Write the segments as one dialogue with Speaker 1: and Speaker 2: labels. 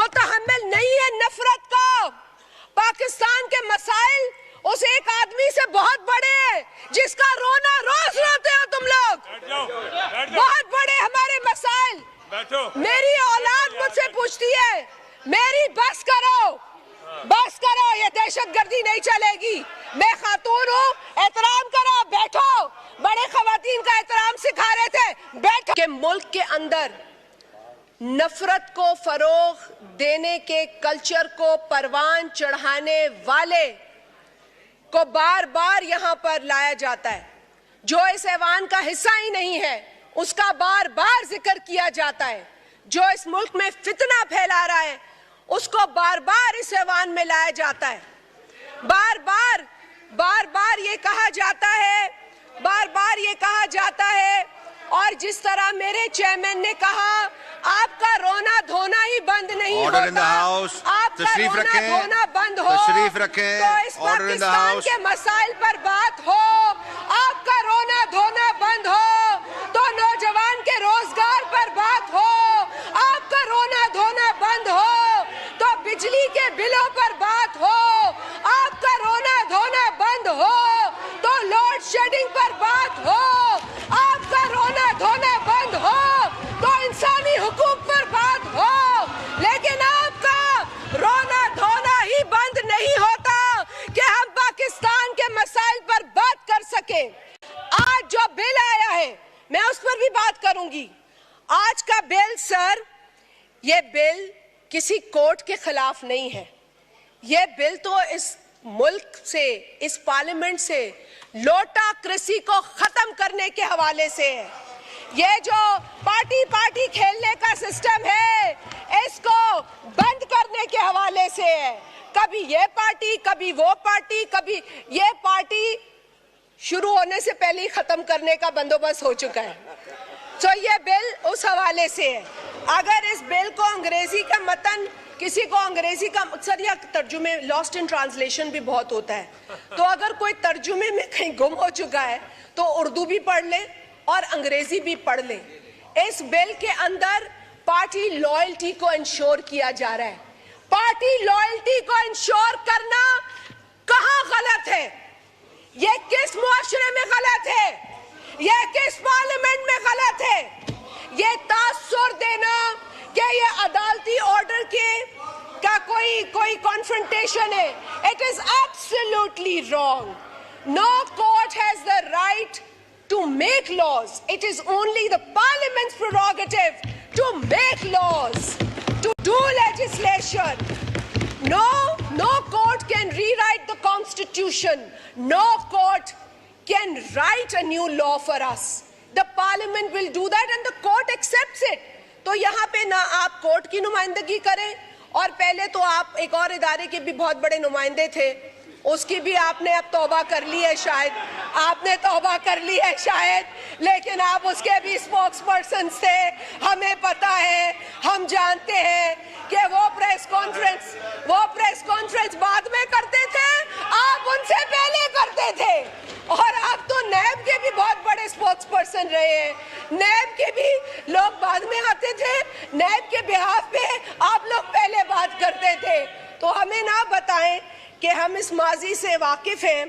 Speaker 1: मुतहम्मिल नहीं है नफरत को। पाकिस्तान के मसाइल उस एक आदमी से बहुत बड़े हैं जिसका रोना रोज रोते हो तुम लोग। बहुत बड़े हमारे मसाइल। मेरी औलाद मुझसे पूछती है, मेरी बस करो, ये दहशतगर्दी नहीं चलेगी। मैं खातून हूँ, एहतराम करो, बैठो। बड़े खवातीन का एहतराम सिखा रहे थे, बैठो। के मुल्क के अंदर नफरत को फरोग देने के कल्चर को परवान चढ़ाने वाले को बार बार यहां पर लाया जाता है। जो इस ऐवान का हिस्सा ही नहीं है उसका बार बार जिक्र किया जाता है। जो इस मुल्क में फितना फैला रहा है उसको बार बार इस ऐवान में लाया जाता है। बार बार ये कहा जाता है, और जिस तरह मेरे चेयरमैन ने कहा, आपका रोना धोना ही बंद नहीं होता। आपका रोना धोना बंद हो तो इस पाकिस्तान के मसाइल पर बात हो। आपका रोना धोना बंद हो तो नौजवान के रोजगार पर बात हो। आपका रोना धोना बंद हो तो बिजली के बिलों पर बात हो। आपका रोना धोना बंद हो तो लोड शेडिंग पर बात हो। आपका रोना धोना बंद हो तो इंसानी हुकूक पर बात हो। लेकिन आपका रोना धोना ही बंद नहीं होता कि हम पाकिस्तान के मसाइल पर बात कर सके। आज जो बिल आया है मैं उस पर भी बात करूंगी। आज का बिल सर, ये बिल किसी कोर्ट के खिलाफ नहीं है। ये बिल तो इस मुल्क से, इस पार्लियामेंट से लोटाक्रेसी को खत्म करने के हवाले से है। ये जो पार्टी खेलने का सिस्टम है इसको बंद करने के हवाले से है। कभी ये पार्टी, कभी वो पार्टी, कभी ये पार्टी, शुरू होने से पहले ही खत्म करने का बंदोबस्त हो चुका है। तो ये बिल उस हवाले से है। अगर इस बिल को अंग्रेजी का मतन, किसी को अंग्रेजी का अक्सर या तर्जुमे लॉस्ट इन ट्रांसलेशन भी बहुत होता है, तो अगर कोई तर्जुमे में कहीं गुम हो चुका है तो उर्दू भी पढ़ ले और अंग्रेजी भी पढ़ ले। इस बिल के अंदर पार्टी लॉयल्टी को इंश्योर किया जा रहा है। पार्टी लॉयल्टी को इंश्योर करना कहां गलत है? ये किस मुआशरे में गलत है? ये किस पार्लियामेंट में गलत है? ये तासुर देना कि ये अदालती ऑर्डर के का कोई कॉन्फ्रंटेशन है, it is absolutely wrong. No court has the right to make laws. It is only the parliament's prerogative to make laws, to do legislation. No court can rewrite the constitution. No court can write a new law for us. The parliament will do that and the court accepts it. तो यहाँ पे ना आप court की नुमाइंदगी करें, और पहले तो आप एक और इदारे के भी बहुत बड़े नुमाइंदे थे, उसकी भी आपने अब तौबा कर ली है शायद, आपने तौबा कर ली है शायद, लेकिन आप उसके भी स्पोक्स पर्सन थे। हमें पता है, हम जानते हैं कि वो प्रेस कॉन्फ्रेंस बाद में करते थे, आप उनसे पहले करते थे। और आप तो नैब के भी बहुत बड़े स्पोक्स पर्सन रहे हैं, नैब के भी लोग बाद में आते थे, नैब के बिहाफ पे आप लोग पहले बात करते थे। तो हमें ना बताएं कि हम इस माजी से वाकिफ हैं।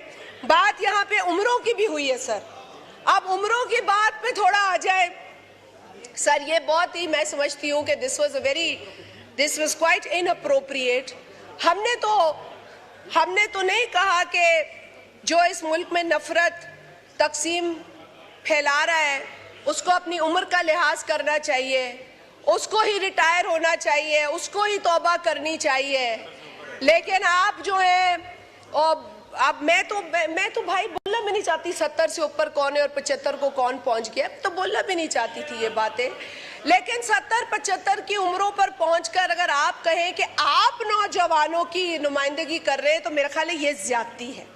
Speaker 1: बात यहाँ पे उम्रों की भी हुई है सर। अब उम्रों की बात पे थोड़ा आ जाए सर, ये बहुत ही, मैं समझती हूँ कि दिस वाज क्वाइट इनअप्रोप्रिएट। हमने तो नहीं कहा कि जो इस मुल्क में नफरत तकसीम फैला रहा है उसको अपनी उम्र का लिहाज करना चाहिए, उसको ही रिटायर होना चाहिए, उसको ही तौबा करनी चाहिए। लेकिन आप जो है, अब मैं तो भाई बोलना भी नहीं चाहती 70 से ऊपर कौन है और 75 को कौन पहुंच गया, तो बोलना भी नहीं चाहती थी ये बातें। लेकिन 70-75 की उम्रों पर पहुंचकर अगर आप कहें कि आप नौजवानों की नुमाइंदगी कर रहे हैं, तो मेरा ख्याल है ये ज्यादती है,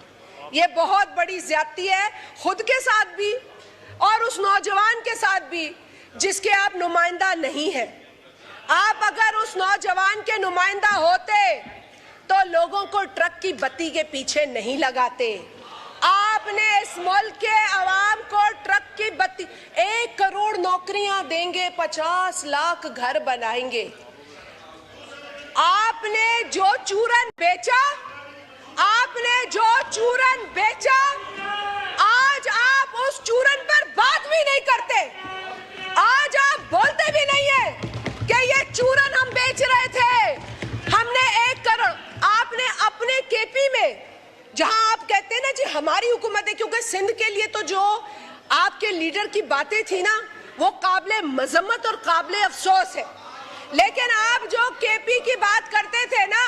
Speaker 1: ये बहुत बड़ी ज्यादती है, खुद के साथ भी और उस नौजवान के साथ भी जिसके आप नुमाइंदा नहीं है। आप अगर उस नौजवान के नुमाइंदा होते तो लोगों को ट्रक की बत्ती के पीछे नहीं लगाते। आपने इस मुल्क के अवाम को ट्रक की बत्ती, 1 करोड़ नौकरियां देंगे, 50 लाख घर बनाएंगे। आपने जो चूरन बेचा, आपने जो चूरन बेचा, आज आप उस चूरन पर बात भी नहीं करते। आज आप बोलते भी नहीं है कि ये चूरन हम बेच रहे थे, हमने 1 करोड़। आपने अपने केपी में, जहां आप कहते हैं ना जी हमारी हुकूमत है, क्योंकि सिंध के लिए तो जो आपके लीडर की बातें थी ना वो काबिले मजम्मत और काबिले अफसोस है। लेकिन आप जो केपी की बात करते थे ना,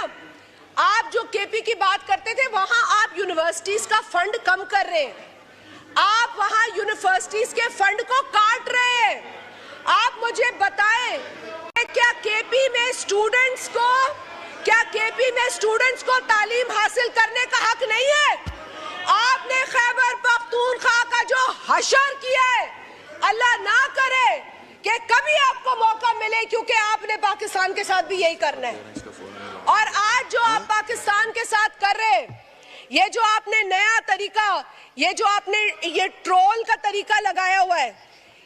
Speaker 1: आप जो केपी की बात करते थे, वहां आप यूनिवर्सिटीज का फंड कम कर रहे हैं, आप वहां यूनिवर्सिटीज के फंड को काट रहे हैं। आप मुझे बताएं क्या केपी में स्टूडेंट्स को तालीम हासिल करने का हक नहीं है? आपने खैबर पख्तूनख्वा का जो हशर किया है, अल्लाह ना करे कि कभी आपको मौका मिले, क्योंकि आपने पाकिस्तान के साथ भी यही करना है। और आज जो आप पाकिस्तान के साथ कर रहे हैं, ये जो आपने नया तरीका, ये जो आपने ये ट्रोल का तरीका लगाया हुआ है,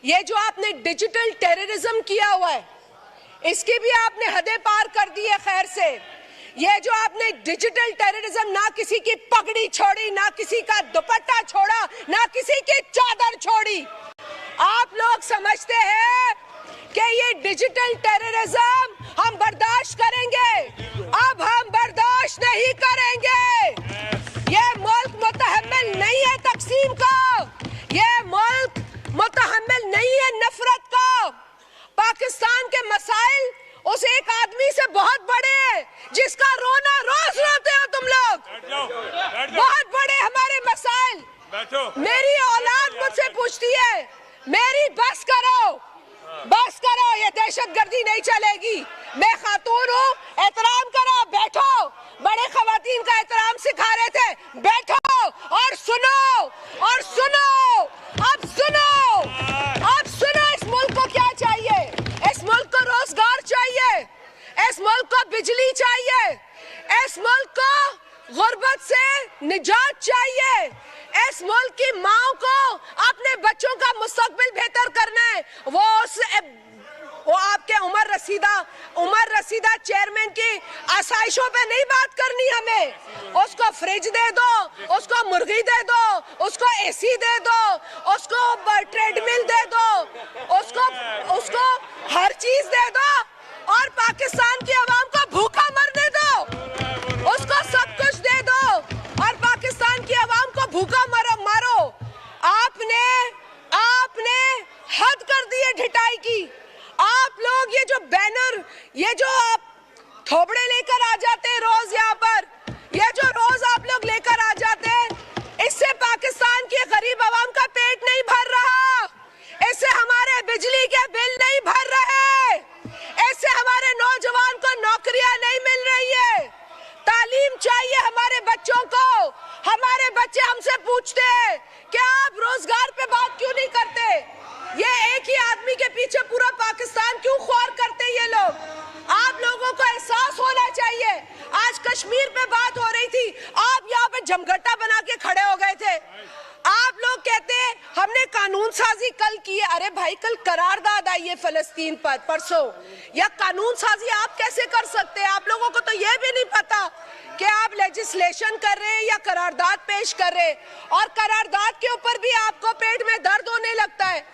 Speaker 1: ये जो आपने डिजिटल टेररिज्म किया हुआ है, इसकी भी आपने हदें पार कर दी है। खैर से ये जो आपने डिजिटल टेररिज्म, ना किसी की पगड़ी छोड़ी, ना किसी का दुपट्टा छोड़ा, ना किसी की चादर छोड़ी। आप लोग समझते हैं कि ये डिजिटल टेररिज्म हम बर्दाश्त करेंगे? अब हम बर्दाश्त नहीं करेंगे। ये मुल्क मुतहम्मिल नहीं है तकसीम का, ये मुल्क मुतहम्मिल नहीं है नफरत का। पाकिस्तान के मसाइल उस एक आदमी से बहुत बड़े हैं जिसका रोना रोज रोते हो तुम लोग। बहुत बड़े हमारे मसाइल। मेरी औलाद मुझसे पूछती है, मेरी बस करो, ये दहशतगर्दी नहीं चलेगी। मैं खातून हूँ, एहतराम करो, बैठो। बड़े खवातीन का एहतराम सिखा रहे थे, बैठो और सुनो, और सुनो। अब सुनो इस मुल्क को क्या चाहिए? इस मुल्क को रोजगार चाहिए, इस मुल्क को बिजली चाहिए, इस मुल्क को गुर्बत से निजात चाहिए, इस मुल्क की माओ को अपने बच्चों का मुस्तकबिल बेहतर करना है। वो आपके उमर रसीदा चेयरमैन की आसाइशों पे नहीं बात करनी हमें। उसको फ्रिज दे दो, उसको मुर्गी दे दो, उसको एसी दे दो, उसको ट्रेडमिल दे दो, उसको हर चीज दे दो, और पाकिस्तान की आवाम को भूखा मरने दो। उसको सब कुछ दे दो और पाकिस्तान की आवाम को भूखा मारो। आपने हद कर दी है ढिठाई की। आप लोग ये जो बैनर, ये जो आप थोबड़े लेकर आ जाते हैं रोज यहाँ पर, ये जो रोज आप लोग लेकर आ जाते हैं, इससे पाकिस्तान के गरीब आवाम का पेट नहीं भर रहा, इससे हमारे बिजली के बिल नहीं भर रहे, इससे हमारे नौजवान को नौकरियां नहीं मिल रही है। तालीम चाहिए हमारे बच्चों को। हमारे बच्चे हमसे पूछते हैं कि आप रोजगार पे बात क्यों नहीं करते? ये एक ही आदमी के पीछे पूरा पाकिस्तान क्यों ख्वार करते ये लोग? आप लोगों को एहसास होना चाहिए। आज कश्मीर पे बात हो रही थी, आप यहाँ पे जमघटा बना के खड़े हो गए थे। आप लोग कहते हैं हमने कानून साजी कल की है। अरे भाई, कल करारदाद आई है फलस्तीन पर, परसों। या कानून साजी आप कैसे कर सकते हैं? आप लोगों को तो ये भी नहीं पता कि आप लेजिस्लेशन कर रहे हैं या करारदाद पेश कर रहे हैं। और करारदाद के ऊपर भी आपको पेट में दर्द होने लगता है,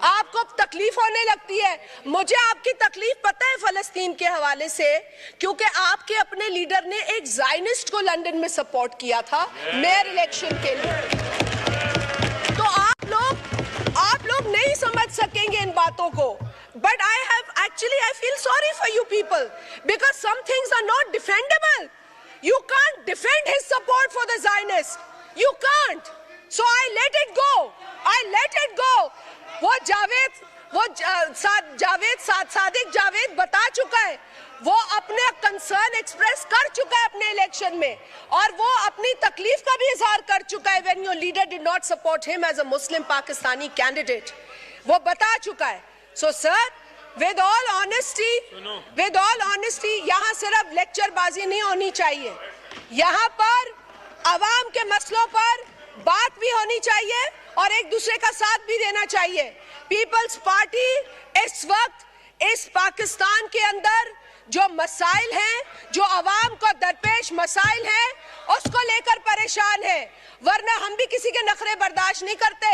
Speaker 1: आपको तकलीफ होने लगती है। मुझे आपकी तकलीफ पता है फलस्तीन के हवाले से, क्योंकि आपके अपने लीडर ने एक ज़ायनिस्ट को लंदन में सपोर्ट किया था मेयर इलेक्शन के लिए। तो आप लोग नहीं समझ सकेंगे इन बातों को। But I feel sorry for you people because some things are not defendable. You can't defend his support for the Zionists. You can't. So I let it go. वो सादिक जावेद बता चुका है, वो अपने कंसर्न एक्सप्रेस कर चुका है अपने इलेक्शन में, और वो अपनी तकलीफ का भी इजहार कर चुका है when your leader did not support him as a Muslim Pakistani candidate. वो बता चुका है. So sir, with all honesty, यहाँ सिर्फ लेक्चरबाजी नहीं होनी चाहिए, यहाँ पर अवाम के मसलों पर बात भी होनी चाहिए और एक दूसरे का साथ भी देना चाहिए। पीपल्स पार्टी इस वक्त इस पाकिस्तान के अंदर जो मसाइल हैं, जो अवाम को दरपेश मसाइल हैं, उसको लेकर परेशान है। वरना हम भी किसी के नखरे बर्दाश्त नहीं करते।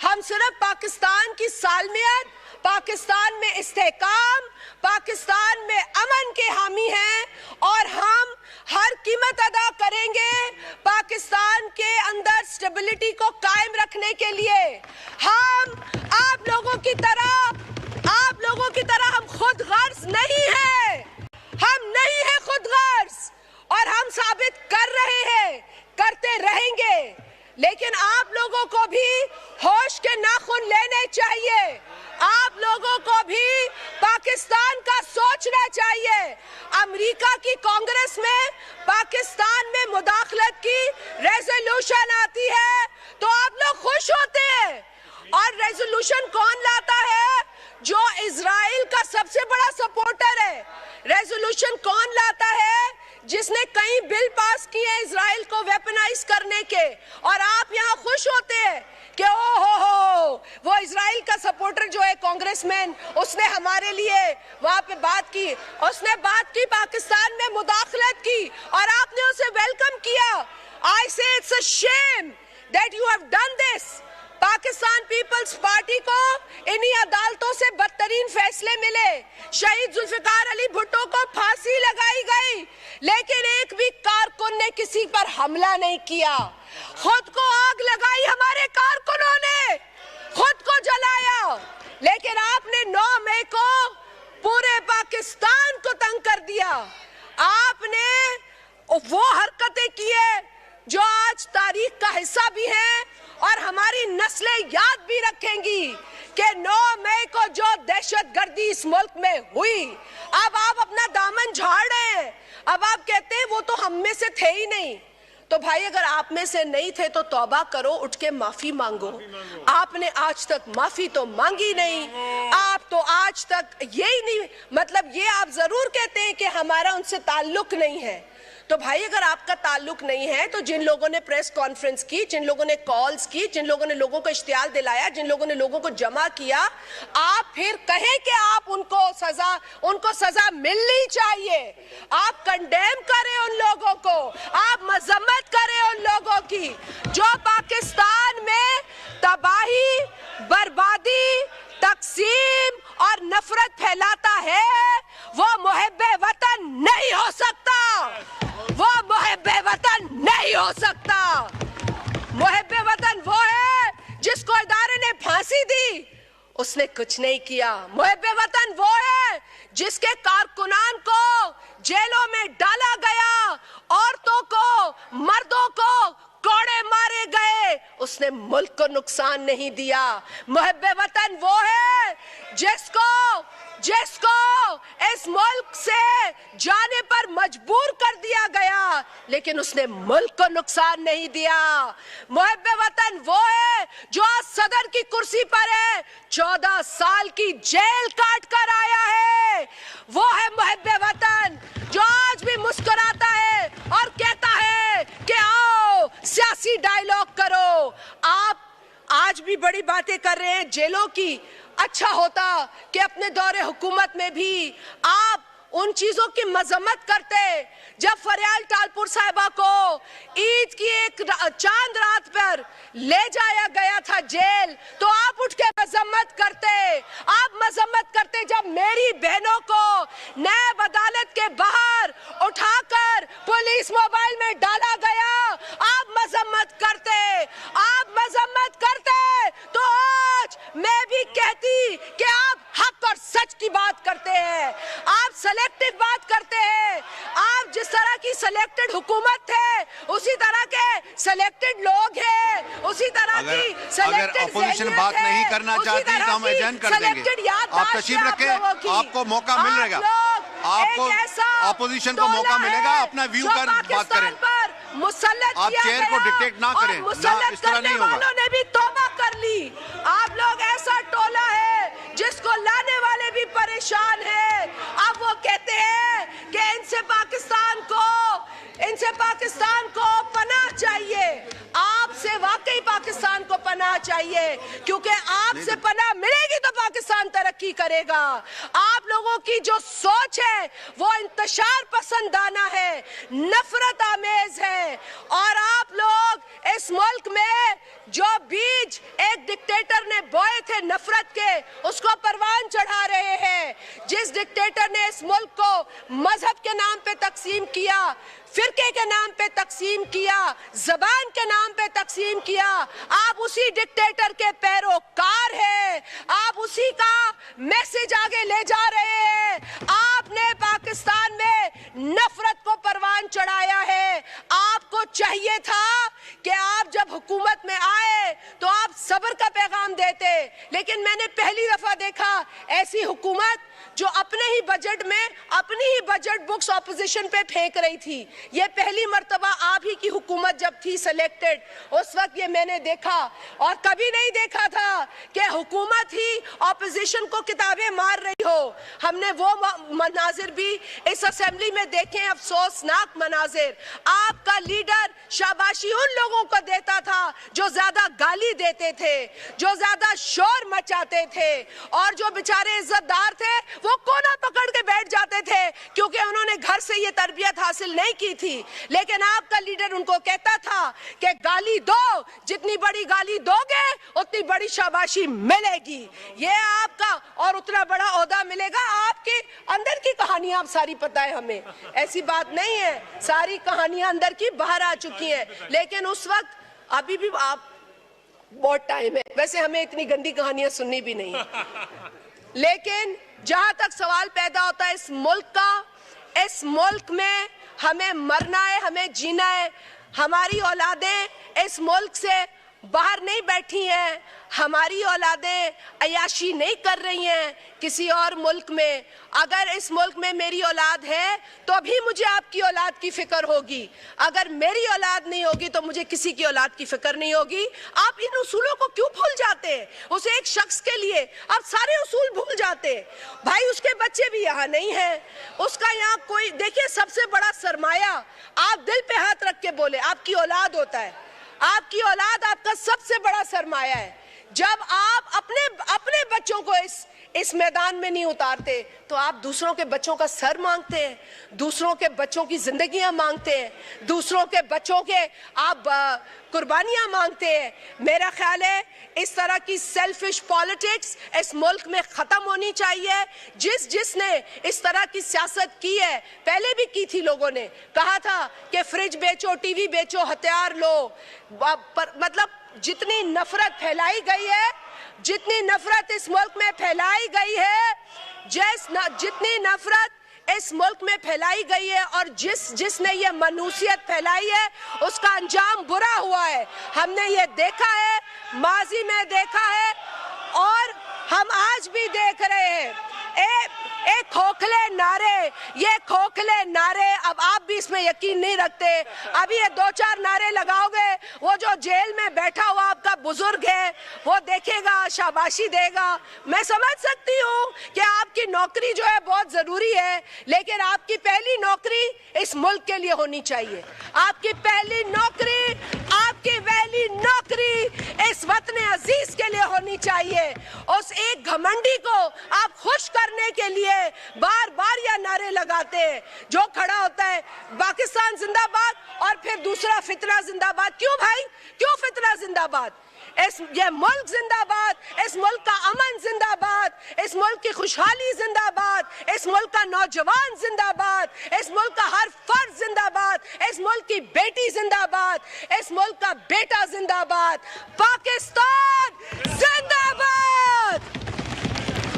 Speaker 1: हम सिर्फ पाकिस्तान की सालमियत, पाकिस्तान में इस्तेहकाम, पाकिस्तान में अमन के हामी हैं और हम हर कीमत अदा करेंगे पाकिस्तान के अंदर स्टेबिलिटी को कायम रखने के लिए। हम आप लोगों की तरह हम खुद गर्ज नहीं है, हम नहीं है खुद गर्ज, और हम साबित कर रहे हैं, करते रहेंगे। लेकिन आप लोगों को भी होश के नाखून लेने चाहिए। आप लोगों को भी पाकिस्तान का सोचना चाहिए। अमेरिका की कांग्रेस में पाकिस्तान में मुदाखलत की रेजोल्यूशन आती है तो आप लोग खुश होते हैं। और रेजोल्यूशन कौन लाता है? जो इजराइल का सबसे बड़ा सपोर्टर है। रेजोल्यूशन कौन लाता है? जिसने कई बिल पास किए इजराइल को वेपनाइज करने के, और आप यहाँ खुश होते हैं कि ओ हो वो इजराइल का सपोर्टर जो है कांग्रेसमैन, उसने हमारे लिए वहां पे बात की, उसने बात की, पाकिस्तान में मुदाखलत की और आपने उसे वेलकम किया। I say it's a shame that you have done this. Pakistan Peoples Party को इन्हीं अदालतों से बदतरीन फैसले मिले। शहीद जुल्फिकार अली भुट्टो को फांसी लगाई गई, लेकिन एक भी कारकुन ने किसी पर हमला नहीं किया। खुद को आग लगाई हमारे कारकुनों ने, खुद को जलाया। लेकिन आपने 9 मई को पूरे पाकिस्तान को तंग कर दिया। आपने वो हरकतें की है जो आज तारीख का हिस्सा भी है और हमारी नस्लें याद भी रखेंगी कि 9 मई को जो दहशतगर्दी इस मुल्क में हुई। अब आप अपना दामन झाड़ रहे हैं। अब आप कहते हैं वो तो हम में से थे ही नहीं। तो भाई अगर आप में से नहीं थे तो तौबा करो, उठ के माफी मांगो। आपने आज तक माफी तो मांगी नहीं। आप तो आज तक यही नहीं, मतलब ये आप जरूर कहते हैं कि हमारा उनसे ताल्लुक नहीं है। तो भाई अगर आपका ताल्लुक नहीं है तो जिन लोगों ने प्रेस कॉन्फ्रेंस की, जिन लोगों ने कॉल्स की, जिन लोगों ने लोगों को इश्तियाल दिलाया, जिन लोगों ने लोगों को जमा किया, आप फिर कहें कि आप उनको सजा मिलनी चाहिए। आप कंडेम करें उन लोगों को, आप मजम्मत करें उन लोगों की जो पाकिस्तान में तबाही, बर्बादी, तकसीम और नफरत फैलाता है। वो मुहिब्बे वतन नहीं हो सकता, वो मुहिब्बे वतन नहीं हो सकता। मुहिब्बे वतन वो है जिसको इदारे ने फांसी दी, उसने कुछ नहीं किया। मुहिब्बे वतन वो है जिसके कारकुनान को जेलों में डाला गया, औरतों को, मर्दों को कोड़े मारे गए, उसने मुल्क को नुकसान नहीं दिया। मुहिब्बे वतन वो है जिसको इस मुल्क से जाने पर मजबूर कर दिया गया, लेकिन उसने मुल्क को नुकसान नहीं दिया। मुहिब्बे वतन वो है जो आज सदर की कुर्सी पर है, 14 साल की जेल काट कर आया है। वो है मुहिब्बे वतन जो आज भी मुस्कुराता है और कहता है कि आओ सियासी डायलॉग करो। आप आज भी बड़ी बातें कर रहे हैं जेलों की। अच्छा होता कि अपने दौरे हुकूमत में भी आप उन चीजों की मजम्मत करते। जब फरियाल टालपुर साहिबा को ईद की एक चांद रात पर ले जाया गया था जेल, तो आप उठ के मजम्मत करते। आप मजम्मत करते जब मेरी बहनों को नैब अदालत के बाहर उठाकर पुलिस मोबाइल में डाला गया, आप मजम्मत करते। आप मजम्मत करते तो आज मैं भी कहती कि आप हक और सच की बात करते हैं, आप सेलेक्टिव बात करते हैं। आप जिस तरह की सेलेक्टेड हुकूमत है, उसी तरह के सेलेक्टेड लोग हैं, उसी तरह की सेलेक्टेड
Speaker 2: अपोजिशन बात नहीं करना चाहती तो हम एजेंट कर देंगे। आप तशरीफ रखें, आपको मौका मिलेगा, आपको अपोजिशन को मौका मिलेगा अपना व्यू कर बात करें। आप चेयर को डिक्टेट ना करें, इस तरह नहीं होगा।
Speaker 1: वालों ने भी तौबा कर ली। आप लोग ऐसा टोला है जिसको लाने वाले भी परेशान हैं। अब वो कहते हैं कि इनसे पाकिस्तान को पनाह चाहिए। आपसे वाकई पाकिस्तान को पनाह चाहिए, क्योंकि आपसे पनाह मिलेगी तो पाकिस्तान पाकिस्तान तरक्की करेगा। आप लोगों की जो सोच है वो इंतशार पसंदाना है, नफरत आमेज है, और आप लोग इस मुल्क में जो बीज एक डिक्टेटर ने बोए थे नफरत के, उसको परवान चढ़ा रहे हैं। जिस डिक्टेटर ने इस मुल्क को मजहब के नाम पे तकसीम किया, फिरके के नाम पे तकसीम किया, जबान के नाम पे तकसीम किया, आप उसी डिक्टेटर के पैरोकार हैं। आप उसी का मैसेज आगे ले जा रहे हैं। आपने पाकिस्तान में नफरत को परवान चढ़ाया है। आपको चाहिए था कि आप जब हुकूमत में आए तो आप सब्र का पैगाम देते, लेकिन मैंने पहली दफा देखा ऐसी हुकूमत जो अपने ही बजट में अपनी ही बजट बुक्स ऑपोजिशन पे फेंक रही थी। ये पहली मर्तबा आप ही की हुकूमत जब थी सिलेक्टेड, उस वक्त ये मैंने देखा, और कभी नहीं देखा था कि हुकूमत ही ऑपोजिशन को किताबें मार रही हो। हमने वो मनाजिर भी इस असेंबली में देखे, अफसोसनाक मनाजिर। आपका लीडर शाबाशी उन लोगों को देता था जो ज्यादा गाली देते थे, जो ज्यादा शोर मचाते थे, और जो बेचारे इज्जतदार थे वो कोना पकड़ के बैठ जाते थे क्योंकि उन्होंने घर से ये तरबियत हासिल नहीं की थी। लेकिन आपका लीडर उनको कहता था कि गाली दो, जितनी बड़ी गाली दोगे उतनी बड़ी शाबाशी मिलेगी, ये आपका, और उतना बड़ा ओहदा मिलेगा। आपके अंदर की कहानियां आप सारी पता है हमें, ऐसी बात नहीं है, सारी कहानियां अंदर की बाहर आ चुकी हैं। लेकिन उस वक्त अभी भी आप बहुत टाइम है, वैसे हमें इतनी गंदी कहानियां सुननी भी नहीं है। लेकिन जहां तक सवाल पैदा होता है इस मुल्क का, इस मुल्क में हमें मरना है, हमें जीना है। हमारी औलादें इस मुल्क से बाहर नहीं बैठी हैं, हमारी औलादें अयाशी नहीं कर रही हैं किसी और मुल्क में। अगर इस मुल्क में मेरी औलाद है तो भी मुझे आपकी औलाद की फिक्र होगी, अगर मेरी औलाद नहीं होगी तो मुझे किसी की औलाद की फिक्र नहीं होगी। आप इन उसूलों को क्यों भूल जाते हैं? उसे एक शख्स के लिए आप सारे उसूल भूल जाते हैं। भाई उसके बच्चे भी यहाँ नहीं हैं, उसका यहाँ कोई, देखिए सबसे बड़ा सरमाया, आप दिल पे हाथ रख के बोले, आपकी औलाद होता है। आपकी औलाद आपका सबसे बड़ा सरमाया है। जब आप अपने बच्चों को इस मैदान में नहीं उतारते तो आप दूसरों के बच्चों का सर मांगते हैं, दूसरों के बच्चों की जिंदगियां मांगते हैं, दूसरों के बच्चों के आप कुर्बानियां मांगते हैं। मेरा ख्याल है इस तरह की सेल्फिश पॉलिटिक्स इस मुल्क में खत्म होनी चाहिए। जिसने इस तरह की सियासत की है, पहले भी की थी, लोगों ने कहा था कि फ्रिज बेचो, टीवी बेचो, हथियार लो, मतलब जितनी नफरत फैलाई गई है, जितनी नफरत इस मुल्क में फैलाई गई है, जितनी नफरत इस मुल्क में फैलाई गई है, और जिसने ये मनुसियत फैलाई है उसका अंजाम बुरा हुआ है। हमने ये देखा है, माजी में देखा है, और हम आज भी देख रहे हैं। एक खोखले नारे, ये खोखले नारे, अब आप भी इसमें यकीन नहीं रखते। अभी ये 2-4 नारे लगाओगे, वो जो जेल में बैठा हुआ आपका बुजुर्ग है वो देखेगा, शाबाशी देगा। मैं समझ सकती हूँ कि आपकी नौकरी जो है बहुत जरूरी है, लेकिन आपकी पहली नौकरी इस मुल्क के लिए होनी चाहिए। आपकी पहली नौकरी, आपकी पहली नौकरी इस वतन अजीज के लिए होनी चाहिए। उस एक घमंडी को आप खुश करने के लिए बार बार यह नारे लगाते हैं, जो खड़ा होता है पाकिस्तान जिंदाबाद और फिर दूसरा फितना जिंदाबाद। क्यों भाई, क्यों फितना जिंदाबाद? ये मुल्क जिंदाबाद, इस मुल्क का अमन जिंदाबाद, इस मुल्क की खुशहाली जिंदाबाद, इस मुल्क का नौजवान जिंदाबाद, इस मुल्क का हर फर्द जिंदाबाद, इस मुल्क की बेटी जिंदाबाद, इस मुल्क का बेटा जिंदाबाद। पाकिस्तान